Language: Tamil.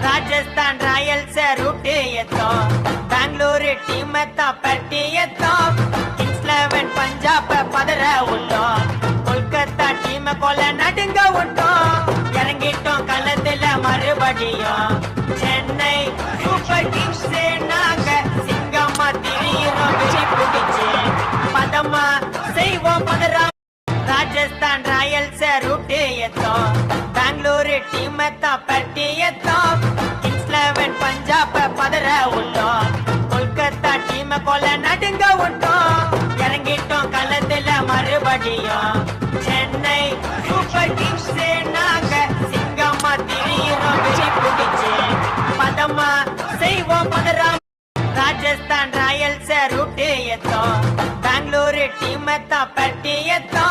राजस्थान रॉयल्स रूट एतो बेंगलुरु टीम पट्टी एतो किंग्स 11 पंजाब पदर उठो कोलकाता टीम कोल नडुंग उठो इறங்கிட்டோம் களத்துல மறுபடியும் சென்னை சூப்பர் கிங்ஸ் நாங்க சிங்கமா திரியிறோம் வெற்றி பிடிச்சு பதமா செய்வோம் பதரா राजस्थान रॉयल्स रूट एतो बेंगलुरु टीम पट्टी एतो किंग्स 11 पंजाब पदर उठो कोलकाता टीम कोल नडुंग उठो इறங்கிட்டோம் களத்துல மறுபடியும் சென்னை சூப்பர் கிங்ஸ் நாங்க சிங்கமா திரியிறோம் வெற்றி பிடிச்சு பதமா செய்வோம் பதரா राजस्थान रॉयल्स रूट एतो बेंगलुरु टीम पट्टी एतो